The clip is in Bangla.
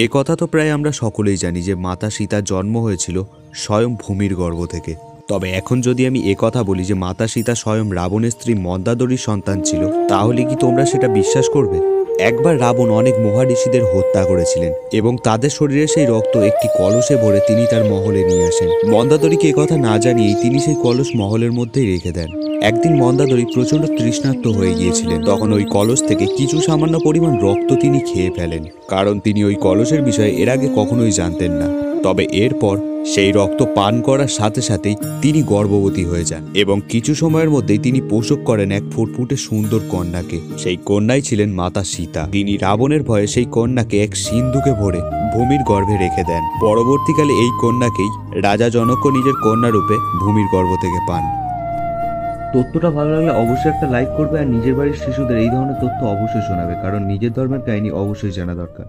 এ কথা তো প্রায় আমরা সকলেই জানি যে মাতা সীতার জন্ম হয়েছিল স্বয়ং ভূমির গর্ভ থেকে। তবে এখন যদি আমি এ কথা বলি যে মাতা সীতা স্বয়ং রাবণের স্ত্রী মন্দাদরীর সন্তান ছিল, তাহলে কি তোমরা সেটা বিশ্বাস করবে? একবার রাবণ অনেক মহাঋষিদের হত্যা করেছিলেন এবং তাদের শরীরে সেই রক্ত একটি কলসে ভরে তিনি তার মহলে নিয়ে আসেন। মন্দাদরীকে কথা না জানিয়েই তিনি সেই কলস মহলের মধ্যেই রেখে দেন। একদিন মন্দাদরী প্রচন্ড তৃষ্ণার্ত হয়ে গিয়েছিলেন। তখন ওই কলস থেকে কিছু সামান্য পরিমাণ রক্ত তিনি খেয়ে ফেলেন, কারণ তিনি ওই কলসের বিষয়ে এর আগে কখনোই জানতেন না। তবে এরপর সেই রক্ত পান করার সাথে সাথেই তিনি গর্ভবতী হয়ে যান এবং কিছু সময়ের মধ্যেই তিনি প্রসব করেন এক ফুটফুটে সুন্দর কন্যাকে। সেই কন্যাই ছিলেন মাতা সীতা। তিনি রাবণের ভয়ে সেই কন্যাকে এক সিন্ধুকে ভরে ভূমির গর্ভে রেখে দেন। পরবর্তীকালে এই কন্যাকেই রাজা জনক নিজের কন্যা রূপে ভূমির গর্ভ থেকে পান। তথ্যটা ভালো লাগলে অবশ্যই একটা লাইক করবে আর নিজের বাড়ির শিশুদের এই ধরনের তথ্য অবশ্যই শোনাবে, কারণ নিজের ধর্মের কাহিনী অবশ্যই জানা দরকার।